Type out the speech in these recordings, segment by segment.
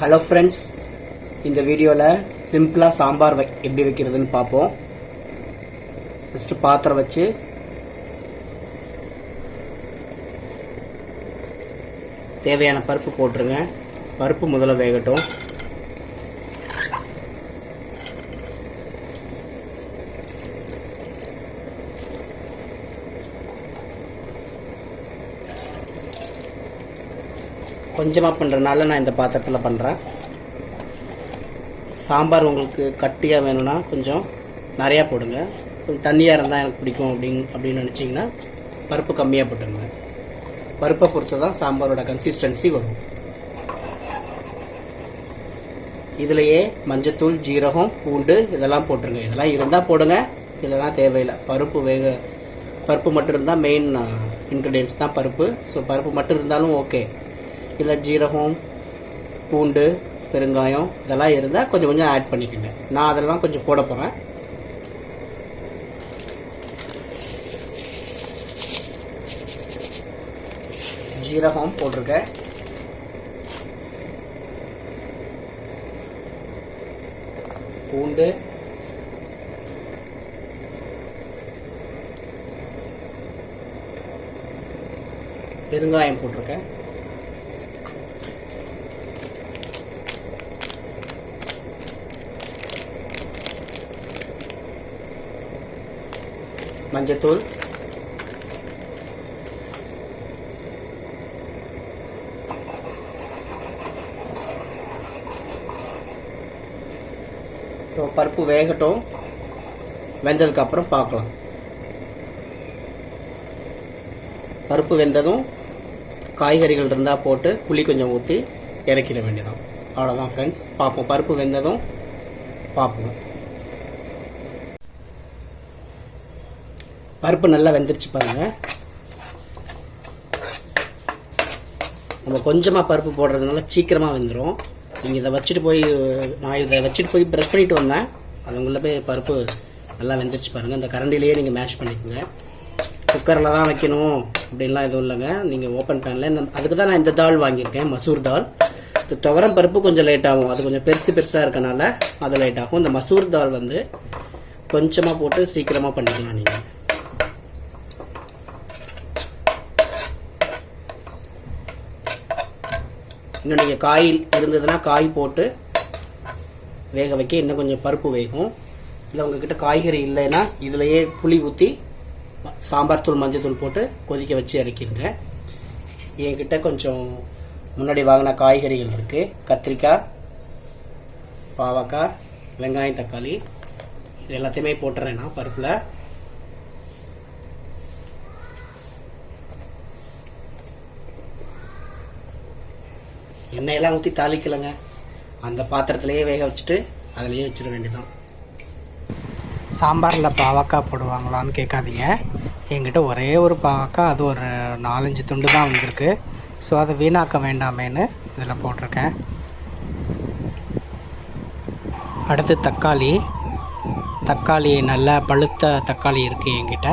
Hello friends, இந்த வீடியோவில் சிம்பிளாக சாம்பார் எப்படி வைக்கிறதுன்னு பார்ப்போம். ஃபஸ்ட்டு பாத்திரம் வச்சு தேவையான பருப்பு போட்டுருங்க. பருப்பு முதல்ல வேகட்டும். கொஞ்சமாக பண்ணுறதுனால நான் இந்த பாத்திரத்தில் பண்ணுறேன். சாம்பார் உங்களுக்கு கட்டியாக வேணும்னா கொஞ்சம் நிறையா போடுங்க. கொஞ்சம் தண்ணியாக இருந்தால் எனக்கு பிடிக்கும் அப்படின்னு நினச்சிங்கன்னா பருப்பு கம்மியாக போட்டுங்க. பருப்பை பொறுத்து தான் சாம்பாரோட கன்சிஸ்டன்சி வரும். இதுலேயே மஞ்சத்தூள், ஜீரகம், பூண்டு இதெல்லாம் போட்டுருங்க. இதெல்லாம் இருந்தால் போடுங்க, இல்லைனா தேவையில்லை. பருப்பு மட்டும் இருந்தால் மெயின் இன்க்ரீடியன்ஸ் தான் பருப்பு. ஸோ பருப்பு மட்டும் இருந்தாலும் ஓகே. இல்லை ஜீரகம், பூண்டு, பெருங்காயம் இதெல்லாம் இருந்தால் கொஞ்சம் கொஞ்சம் ஆட் பண்ணிக்கோங்க. நான் அதெல்லாம் கொஞ்சம் போட போகிறேன். ஜீரகம் போட்டிருக்கேன். பூண்டு, பெருங்காயம் போட்டிருக்கேன். மஞ்சத்தூள், ஸோ பருப்பு வேகட்டும். வெந்ததுக்கப்புறம் பார்க்கலாம். பருப்பு வெந்ததும் காய்கறிகள் இருந்தால் போட்டு புளி கொஞ்சம் ஊற்றி இறக்கிட வேண்டியதான். அவ்வளோதான் ஃப்ரெண்ட்ஸ். பார்ப்போம். பருப்பு வெந்ததும் பார்ப்போம். பருப்பு நல்லா வெந்துருச்சு பாருங்கள். நம்ம கொஞ்சமாக பருப்பு போடுறதுனால சீக்கிரமாக வெந்துடும். நீங்கள் இதை வச்சுட்டு போய் ப்ரெஷ் பண்ணிட்டு வந்தேன். அதுக்குள்ளே போய் பருப்பு நல்லா வெந்துருச்சு பாருங்கள். இந்த கரண்டிலேயே நீங்கள் மேஷ் பண்ணிக்கோங்க. குக்கரில் தான் வைக்கணும் அப்படின்லாம் எதுவும் இல்லைங்க. நீங்கள் ஓப்பன் பேனில், அதுக்கு தான் நான் இந்த தால் வாங்கியிருக்கேன், மசூர் தால். இந்த துவரம் பருப்பு கொஞ்சம் லேட் ஆகும். அது கொஞ்சம் பெருசாக இருக்கனால அது லேட் ஆகும். இந்த மசூர் தால் வந்து கொஞ்சமாக போட்டு சீக்கிரமாக பண்ணிக்கலாம். நீங்கள் இன்னும் நீங்கள் காய் இருந்ததுன்னா காய் போட்டு வேக வைக்க இன்னும் கொஞ்சம் பருப்பு வேகும். இல்லை உங்ககிட்ட காய்கறி இல்லைன்னா இதுலையே புளி ஊற்றி சாம்பார் தூள், மஞ்சள் தூள் போட்டு கொதிக்க வச்சு இறக்கிடுங்க. என்கிட்ட கொஞ்சம் முன்னாடி வாங்கின காய்கறிகள் இருக்குது. கத்திரிக்காய், பாவக்காய், வெங்காயம், தக்காளி இது எல்லாத்தையுமே போட்டுறேன் நான் பருப்பில். எண்ணெயெல்லாம் ஊற்றி தாளிக்கலைங்க. அந்த பாத்திரத்திலேயே வேக வச்சுட்டு அதிலேயே வச்சிட வேண்டியதான். சாம்பாரில் பாவக்காய் போடுவாங்களான்னு கேட்காதீங்க. என்கிட்ட ஒரே ஒரு பாவக்காய், அது ஒரு 4-5 துண்டு தான் வந்திருக்கு. ஸோ அதை வீணாக்க வேண்டாமேன்னு இதில் போட்டிருக்கேன். அடுத்து தக்காளி நல்லா பழுத்த தக்காளி இருக்குது என்கிட்ட.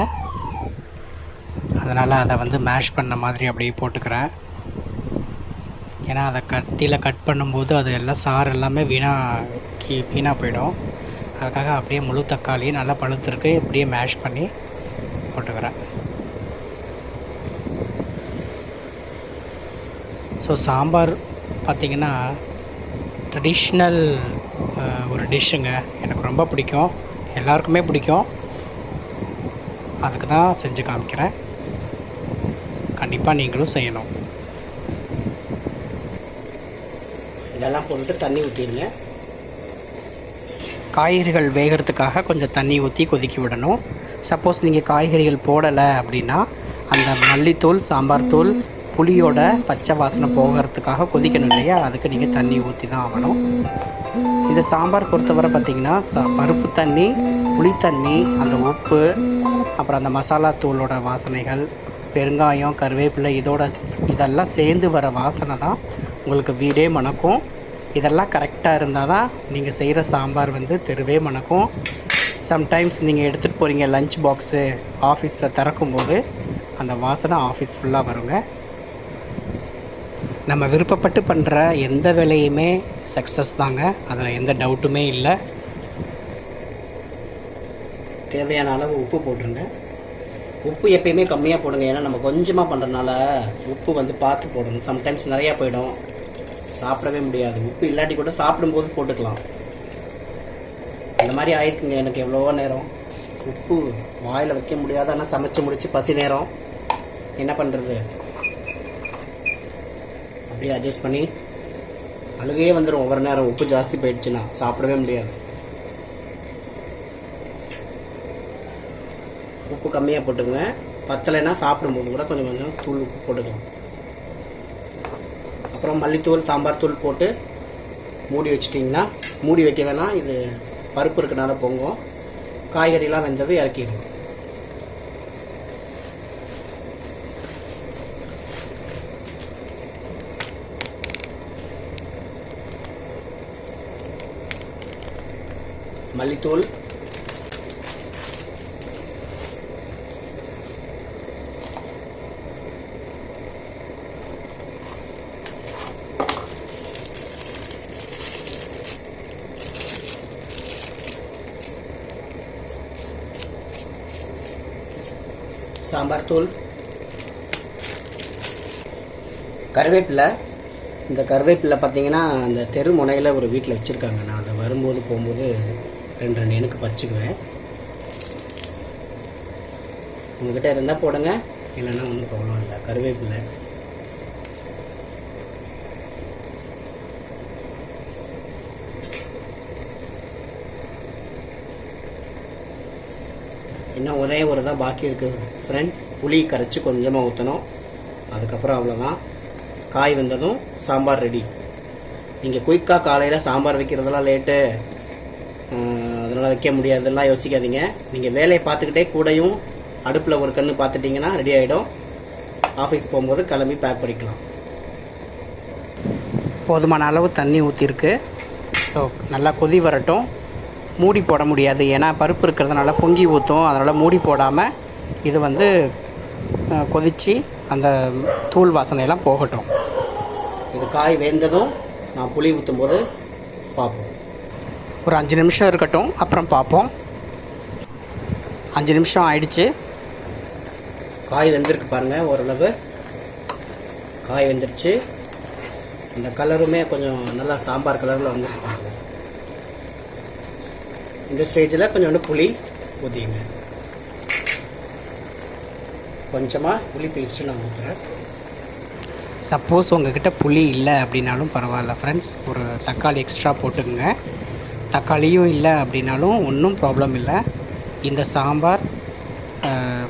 அதனால் அதை வந்து மேஷ் பண்ண மாதிரி அப்படியே போட்டுக்கிறேன். ஏன்னா அதை கத்தியில் கட் பண்ணும்போது அது எல்லாம் சாறு எல்லாமே வீணாக போயிடும். அதுக்காக அப்படியே முழு தக்காளி நல்லா பழுத்திருக்கு இப்படியே மேஷ் பண்ணி போட்டுக்கிறேன். ஸோ சாம்பார் பார்த்திங்கன்னா ட்ரெடிஷ்னல் ஒரு டிஷ்ஷுங்க. எனக்கு ரொம்ப பிடிக்கும், எல்லாருக்குமே பிடிக்கும். அதுக்கு தான் செஞ்சு காமிக்கிறேன். கண்டிப்பாக நீங்களும் செய்யணும். இதெல்லாம் போட்டுட்டு தண்ணி ஊற்றிடுங்க. காய்கறிகள் வேகிறதுக்காக கொஞ்சம் தண்ணி ஊற்றி கொதிக்க விடணும். சப்போஸ் நீங்கள் காய்கறிகள் போடலை அப்படின்னா அந்த மல்லித்தூள், சாம்பார் தூள், புளியோட பச்சை வாசனை போகிறதுக்காக கொதிக்கணும் இல்லையா, அதுக்கு நீங்கள் தண்ணி ஊற்றி தான் ஆகணும். இந்த சாம்பார் பொறுத்தவரை பார்த்திங்கன்னா பருப்பு தண்ணி, புளி தண்ணி, அந்த உப்பு, அப்புறம் அந்த மசாலா தூளோட வாசனைகள், பெருங்காயம், கருவேப்பிலை இதெல்லாம் சேர்ந்து வர வாசனை தான் உங்களுக்கு வீடே மணக்கும். இதெல்லாம் கரெக்டாக இருந்தால் தான் நீங்கள் செய்கிற சாம்பார் வந்து தெருவே மணக்கும். சம்டைம்ஸ் நீங்கள் எடுத்துகிட்டு போகிறீங்க லஞ்ச் பாக்ஸு, ஆஃபீஸில் திறக்கும்போது அந்த வாசனை ஆஃபீஸ் ஃபுல்லாக வருங்க. நம்ம விருப்பப்பட்டு பண்ணுற எந்த வேலையுமே சக்ஸஸ் தாங்க, அதில் எந்த டவுட்டுமே இல்லை. தேவையான அளவு உப்பு போட்டுருங்க. உப்பு எப்பயுமே கம்மியாக போடுங்க, ஏன்னா நம்ம கொஞ்சமாக பண்ணுறதுனால உப்பு வந்து பார்த்து போடணும். சம்டைம்ஸ் நிறையா போயிடும், சாப்பிடவே முடியாது. உப்பு இல்லாட்டி கூட சாப்பிடும்போது போட்டுக்கலாம். அந்த மாதிரி ஆயிருக்குங்க எனக்கு எவ்வளவோ நேரம். உப்பு வாயில் வைக்க முடியாது, ஆனால் சமைச்சு முடிச்சு பசி நேரம் என்ன பண்ணுறது, அப்படியே அட்ஜஸ்ட் பண்ணி அழுகையே வந்துடும். ஒவ்வொரு நேரம் உப்பு ஜாஸ்தி போயிடுச்சுன்னா சாப்பிடவே முடியாது. உப்பு கம்மியாக போட்டுக்குங்க. பத்தலைன்னா சாப்பிடும்போது கூட கொஞ்சம் கொஞ்சம் தூள் உப்பு போட்டுக்கலாம். அப்புறம் மல்லித்தூள், சாம்பார் தூள் போட்டு மூடி வச்சிட்டிங்கன்னா, மூடி வைக்க வேணாம், இது பருப்பு இருக்கனால பொங்கும். காய்கறிலாம் வெந்தது இறக்கிடுவோம். மல்லித்தூள், சாம்பார் தூள், கருவேப்பிலை. இந்த கருவேப்பிலை பார்த்தீங்கன்னா அந்த தெரு முனையில் ஒரு வீட்டில் வச்சுருக்காங்க. நான் அதை வரும்போது போகும்போது ரெண்டு எனக்கு பறிச்சுக்குவேன். உங்கள்கிட்ட இருந்தால் போடுங்க, இல்லைன்னா ஒன்றும் ப்ராப்ளம் இல்லை. கருவேப்பிலை, இன்னும் ஒரே ஒரு தான் பாக்கி இருக்குது ஃப்ரெண்ட்ஸ். புளி கரைச்சி கொஞ்சமாக ஊற்றணும். அதுக்கப்புறம் அவ்வளோதான். காய் வந்ததும் சாம்பார் ரெடி. நீங்கள் குயிக்காக காலையில் சாம்பார் வைக்கிறதெல்லாம் லேட்டு, அதனால் வைக்க முடியாதெல்லாம் யோசிக்காதீங்க. நீங்கள் வேலையை பார்த்துக்கிட்டே கூடையும் அடுப்பில் ஒரு கன்று பார்த்துட்டிங்கன்னா ரெடி ஆகிடும். ஆஃபீஸ் போகும்போது கிளம்பி பேக் பண்ணிக்கலாம். போதுமான அளவு தண்ணி ஊற்றிருக்கு. ஸோ நல்லா கொதி வரட்டும். மூடி போட முடியாது, ஏன்னா பருப்பு இருக்கிறதுனால பொங்கி ஊற்றும். அதனால் மூடி போடாமல் இது வந்து கொதித்து அந்த தூள் வாசனையெல்லாம் போகட்டும். இது காய் வேந்ததும் நான் புளி ஊற்றும் போது பார்ப்போம். ஒரு 5 நிமிஷம் இருக்கட்டும், அப்புறம் பார்ப்போம். 5 நிமிஷம் ஆயிடுச்சு. காய் வெந்திருக்கு பாருங்கள், ஓரளவு காய் வெந்துருச்சு. இந்த கலருமே கொஞ்சம் நல்லா சாம்பார் கலரில் வந்துருக்கு பாருங்கள். இந்த ஸ்டேஜில் கொஞ்சோண்டு புளி ஊற்றிங்க. கொஞ்சமாக புளி பேஸ்ட்டு நான் ஊற்றுறேன். சப்போஸ் உங்கள்கிட்ட புளி இல்லை அப்படின்னாலும் பரவாயில்ல ஃப்ரெண்ட்ஸ், ஒரு தக்காளி எக்ஸ்ட்ரா போட்டுக்குங்க. தக்காளியும் இல்லை அப்படின்னாலும் ஒன்றும் ப்ராப்ளம் இல்லை. இந்த சாம்பார்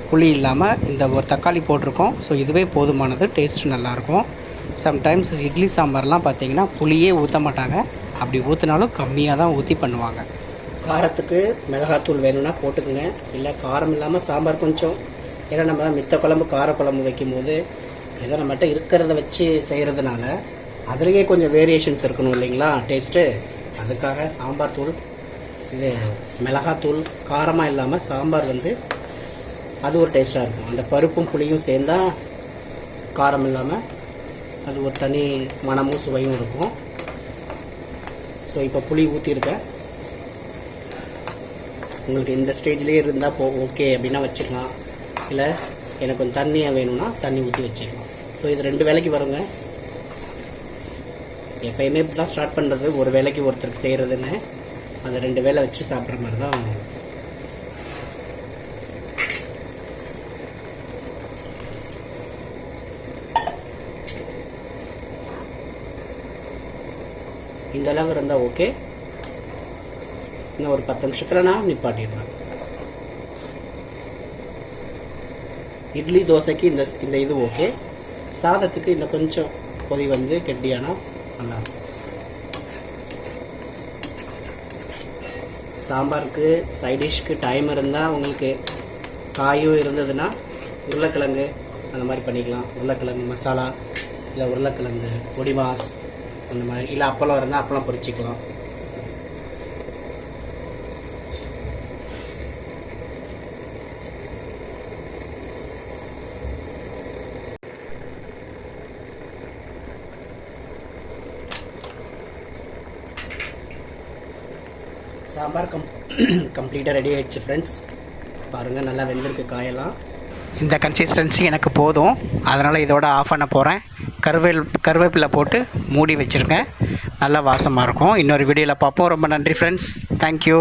புளி இல்லாமல் இந்த ஒரு தக்காளி போட்டிருக்கோம். ஸோ இதுவே போதுமானது, டேஸ்ட்டு நல்லாயிருக்கும். சம்டைம்ஸ் இட்லி சாம்பார்லாம் பார்த்திங்கன்னா புளியே ஊற்ற மாட்டாங்க. அப்படி ஊற்றினாலும் கம்மியாக தான் ஊற்றி பண்ணுவாங்க. காரத்துக்கு மிளகாத்தூள் வேணும்னா போட்டுக்குங்க, இல்லை காரம் இல்லாமல் சாம்பார் கொஞ்சம். ஏன்னா நம்ம மித்த குழம்பு காரக்குழம்பு வைக்கும்போது ஏதோ நம்மகிட்ட இருக்கிறத வச்சு செய்கிறதுனால அதுலேயே கொஞ்சம் வேரியேஷன்ஸ் இருக்கணும் இல்லைங்களா டேஸ்ட்டு. அதுக்காக சாம்பார் தூள், இது மிளகாத்தூள் காரமாக இல்லாமல் சாம்பார் வந்து அது ஒரு டேஸ்ட்டாக இருக்கும். அந்த பருப்பும் புளியும் சேர்ந்தால் காரம் இல்லாமல் அது ஒரு தனி மணமும் சுவையும் இருக்கும். ஸோ இப்போ புளி ஊற்றிருக்கேன். உங்களுக்கு இந்த ஸ்டேஜ்லேயே இருந்தால் ஓகே அப்படின்னா வச்சுக்கலாம், இல்லை எனக்கு கொஞ்சம் தண்ணியாக வேணும்னா தண்ணி ஊற்றி வச்சுக்கலாம். ஸோ இது 2 வேளைக்கு வருங்க. எப்போயுமே இப்படி தான் ஸ்டார்ட் பண்ணுறது, ஒரு வேளைக்கு ஒருத்தருக்கு செய்கிறதுன்னு. அந்த 2 வேளை வச்சு சாப்பிட்ற மாதிரி தான். இந்த அளவு இருந்தால் ஓகே. இன்னும் ஒரு 10 நிமிஷத்தில் நான் நிப்பாட்டிடுறேன். இட்லி தோசைக்கு இந்த இது ஓகே. சாதத்துக்கு இந்த கொஞ்சம் கொதி வந்து கெட்டியானா நல்லாயிருக்கும். சாம்பாருக்கு சைடிஷ்க்கு டைம் இருந்தால் உங்களுக்கு காயும் இருந்ததுன்னா உருளைக்கிழங்கு அந்த மாதிரி பண்ணிக்கலாம். உருளைக்கிழங்கு மசாலா, இல்லை உருளைக்கிழங்கு பொடி மாஸ் அந்த மாதிரி, இல்லை அப்பளம் இருந்தால் அப்பளம் பொரிச்சிக்கலாம். சாம்பார் கம்ப்ளீட்டாக ரெடி ஆகிடுச்சு ஃப்ரெண்ட்ஸ். பாருங்கள், நல்லா வெந்திருக்கு காயெல்லாம். இந்த கன்சிஸ்டன்சி எனக்கு போதும். அதனால் இதோட ஆஃப் பண்ண போகிறேன். கருவேப்பிலை போட்டு மூடி வச்சுருங்க. நல்லா வாசமாக இருக்கும். இன்னொரு வீடியோவில் பார்ப்போம். ரொம்ப நன்றி ஃப்ரெண்ட்ஸ். தேங்க்யூ.